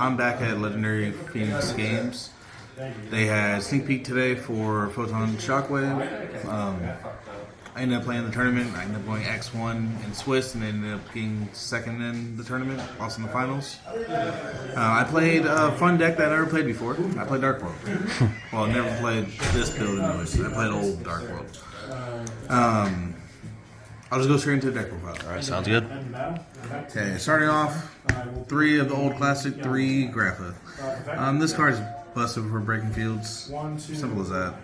I'm back at Legendary Phoenix Games. They had sneak peek today for Photon Shockwave. I ended up playing the tournament. I ended up going X1 in Swiss and ended up getting second in the tournament, lost in the finals. I played a fun deck that I never played before. I played Dark World. Well, I never played this build anyways. I played old Dark World. I'll just go straight into the deck profile. Alright, sounds good. Okay, starting off, 3 of the old classic, 3 Grapha. This card is busted for breaking fields. Simple as that.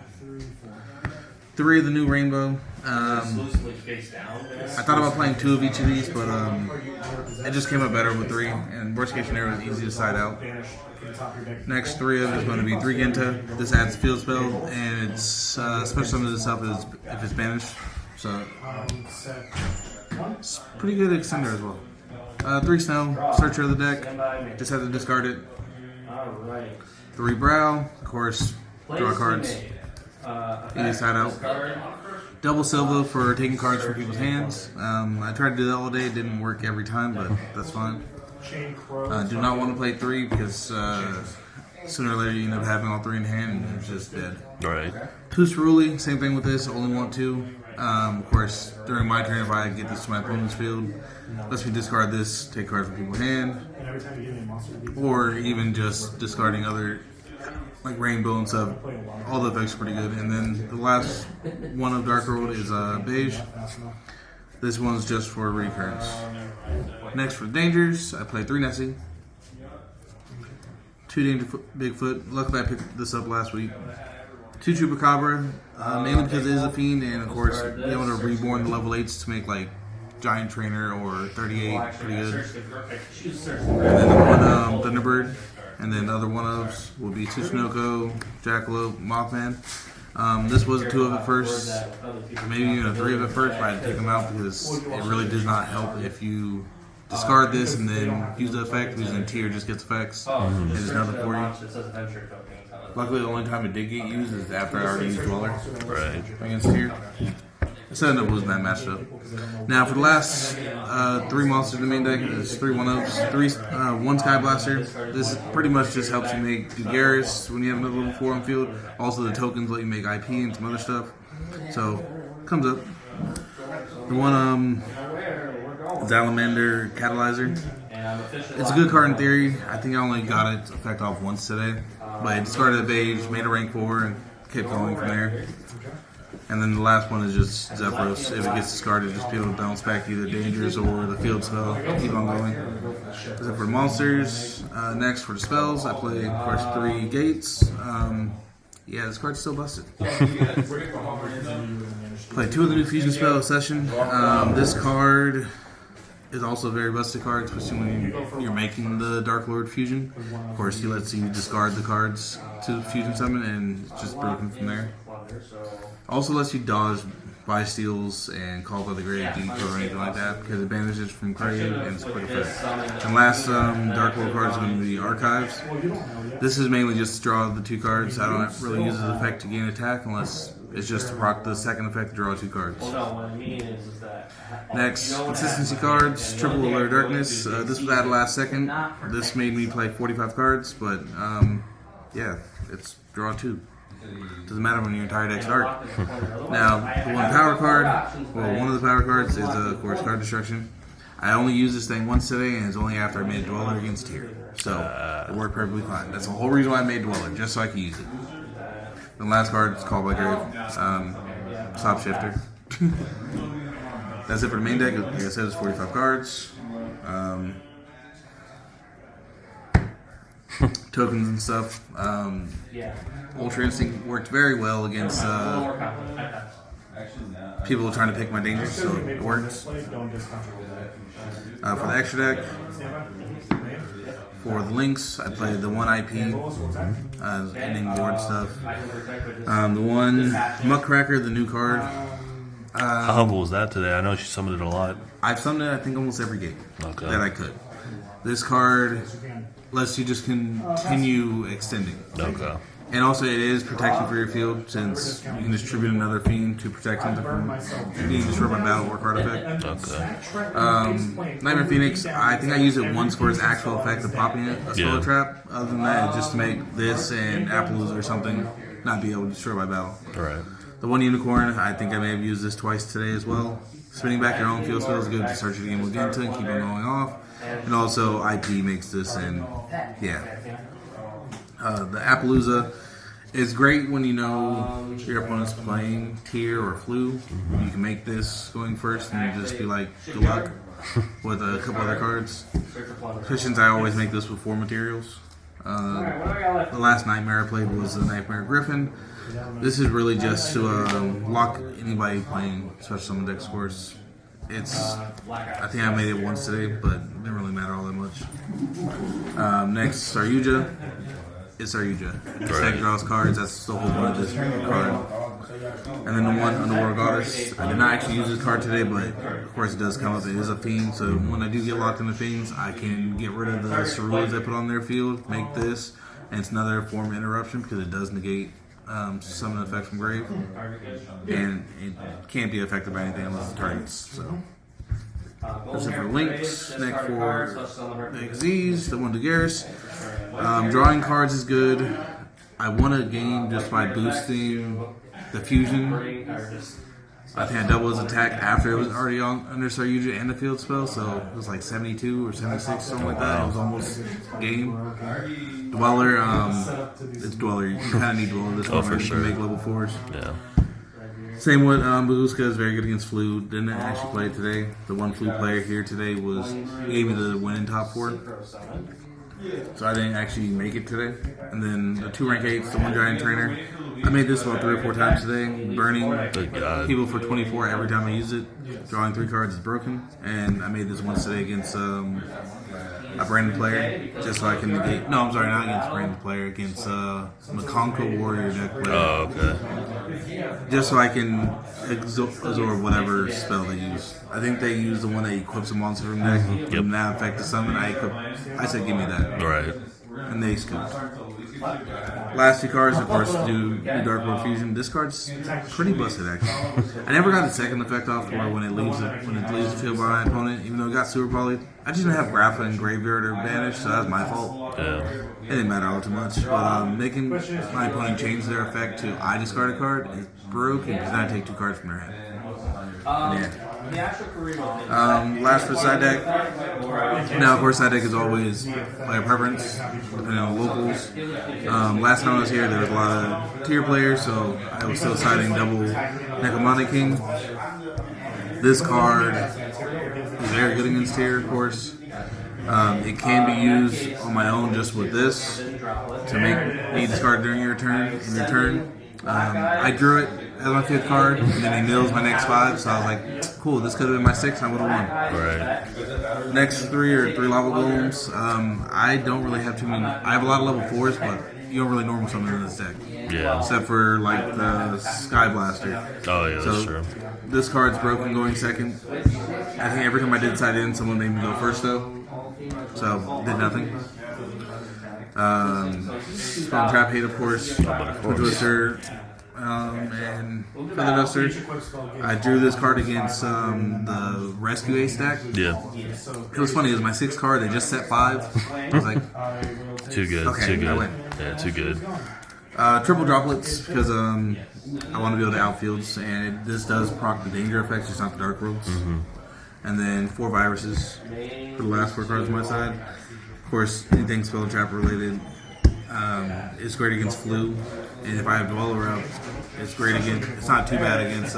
3 of the new Rainbow. I thought about playing 2 of each of these, but it just came up better with 3. And worst case scenario is easy to side out. Next 3 of it is going to be 3 Genta. This adds field spell, and it's special summon itself if it's banished. So it's pretty good extender as well. 3 Snow, Searcher of the deck. Just have to discard it. 3 Brow, of course, draw cards. Easy side out. Double Silva for taking cards from people's hands. I tried to do that all day. It didn't work every time, but that's fine. Do not want to play 3 because sooner or later you end up having all 3 in hand and it's just dead. Right. 2 Cerulli, same thing with this. Only want 2. Of course, during my turn, if I get this to my opponent's field, lets me discard this, take cards from people's hand, or even just discarding other, like Rainbow and stuff. All the effects are pretty good. And then the last one of Dark World is Beige. This one's just for recurrence. Next for Dangers, I play 3 Nessie, 2 Danger Bigfoot. Luckily I picked this up last week. 2 Chupacabra, mainly because it is a fiend, and of course being able to reborn the level 8s to make like Giant Trainer or 38 pretty good. And then the 1 Thunderbird, and then the other 1-ofs will be 2 Sunoco, Jackalope, Mothman. This was a 2 of it first, maybe even a 3 of it first, but I had to take them out because it really does not help if you discard this and then use the effect, because then tier just gets effects and there's nothing for you. Luckily, the only time it did get used is after I already used Dweller against tier. So I ended up losing that matchup. Now for the last 3 monsters in the main deck, there's 3 1-ofs, 1 Sky Blaster. This pretty much just helps you make Dugaris when you have another level 4 on field. Also the tokens let you make IP and some other stuff. So, comes up. The 1 Salamander Catalyzer. It's a good card in theory. I think I only got its effect off once today. But I discarded a Beige, made a rank 4, and kept going from there. And then the last one is just Zephyros. If it gets discarded, just be able to bounce back either Dangers or the field spell. Keep on going. Except for the monsters. Next for the spells, I play, of course, 3 Gates. Yeah, this card's still busted. Play 2 of the new fusion spell session. This card is also a very busted card, especially when you're making the Dark Lord fusion. Of course, he lets you discard the cards to fusion summon, and it's just broken from there. Also lets you dodge buy steals and call by the grave, decoy, or anything like that, because it banishes from grave and it's a quick effect. And last Dark World card is going to be Archives. This is mainly just to draw the 2 cards. I don't really use the effect to gain attack unless it's just to proc the second effect to draw 2 cards. Next, consistency cards, Triple Alert Darkness. This was added last second. This made me play 45 cards, but yeah, it's draw 2. Doesn't matter when your entire deck's dark. Now, the 1 power card, well, one of the power cards is, of course, Card Destruction. I only used this thing once today, and it's only after I made Dweller against tier. So, it worked perfectly fine. That's the whole reason why I made Dweller, just so I could use it. The last card is Call by Grave, Stop Shifter. That's it for the main deck. Like I said, it's 45 cards. Tokens and stuff. Ultra Instinct worked very well against people trying to pick my Dangers, so it works. For the extra deck, for the links, I played the 1 IP, ending board stuff. The 1 Muckracker, the new card. How humble was that today? I know she summoned it a lot. I've summoned it, I think, almost every game that I could. This card lets you just continue extending. Okay. And also, it is protection for your field since you can distribute another fiend to protect him from being destroyed by battle or card effect. Okay. Nightmare Phoenix, I think I used it once for its actual effect of popping a spell trap. Other than that, just to make this and Appaloosa or something not be able to destroy by battle. Right. The one unicorn, I think I may have used this twice today as well. Spinning back your own field spell is good to start your game with Genta and keep on going off. And also, IP makes this, and yeah. The Appaloosa is great when you know your opponent's playing Tier or Flu. You can make this going first and just be like, good luck with a couple other cards. Christians, I always make this with 4 materials. The last Nightmare I played was the Nightmare Griffin. This is really just to lock anybody playing Special Summon decks, of course. I think I made it once today, but it didn't really matter all that much. Next, Saryuja. It's Saryuja. This deck draws cards, that's the whole point of this card. And then the one, Underworld Goddess. I did not actually use this card today, but of course it does come up. It is a fiend, so when I do get locked into fiends, I can get rid of the Ceruleans I put on their field, make this, and it's another form of interruption because it does negate summon effect from grave, and it can't be affected by anything unless it targets. So that's it for links. Next for XZs, the one to Garrus. Drawing cards is good. I won a game just by boosting the fusion. I think I doubled his attack after it was already under Saryuja and the field spell, so it was like 72 or 76, something like that. It was almost game. Dweller, it's Dweller. You kind of need Dweller this one, for sure. You can make level 4s. Yeah. Same with Baguska is very good against Flu. Didn't actually play it today. The one Flu player here today gave me the win in top 4. So I didn't actually make it today. And then the 2 rank 8s, the 1 giant trainer. I made this about 3 or 4 times today. Burning people for 24 every time I use it. Drawing 3 cards is broken. And I made this once today against a brand new player, just so I can negate. No, I'm sorry, not against a brand new player, against Makonka Warrior deck player. Oh, okay. Just so I can absorb whatever spell they use. I think they use the one that equips a monster from deck. And that affect the summon. I said, give me that. Right. And they scooped. Last 2 cards, of course, do Dark World Fusion. This card's pretty busted, actually. I never got the second effect off, where when it leaves the field by my opponent, even though it got super poly. I just didn't have Grapha and Graveyard or Banished, so that's my fault. Yeah. It didn't matter all too much. But making my opponent change their effect to I discard a card is broken because then I take 2 cards from their hand. Yeah. Last for side deck. Now, of course, side deck is always player preference, depending on locals. Last time I was here, there was a lot of tier players, so I was still siding double Necromante King. This card is very good against tier, of course. It can be used on my own just with this to make me discard during your turn. I drew it as my 5th card, and then he mills my next 5, so I was like, cool, this could have been my 6th, and I would have won. Right. Next 3 are 3 lava golems. I don't really have too many. I have a lot of level 4s, but you don't really normal summon in this deck. Yeah. Except for like the Sky Blaster. Oh, yeah, that's true. This card's broken going second. I think every time I did side in, someone made me go first though. So, did nothing. Spawn Trap Hate, of course. Twister, and Feather Duster. I drew this card against the Rescue Ace deck. Yeah. It was funny, it was my 6th card, they just set 5. I was like, too good. Okay, too good. I win. Yeah, too good. Triple droplets because I want to be able to outfields, and this does proc the danger effects, just not the dark worlds. And then 4 viruses for the last 4 cards on my side. Of course, anything spell trap related is great against Flu, and if I have Dweller up, it's great against. It's not too bad against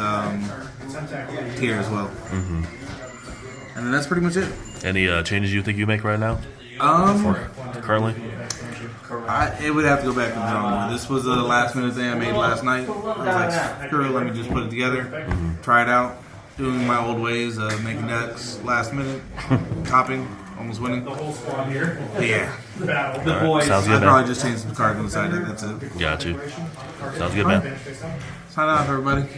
Tier as well. And then that's pretty much it. Any changes you think you make right now? Currently? It would have to go back to the drawing board. This was a last minute thing I made last night. I was like, screw it, let me just put it together, try it out, doing my old ways of making decks last minute, topping, almost winning. But yeah. Right. Sounds good, I'd man. probably just change the card on the side deck, that's it. Got you. Sounds good, man. Sign off, everybody.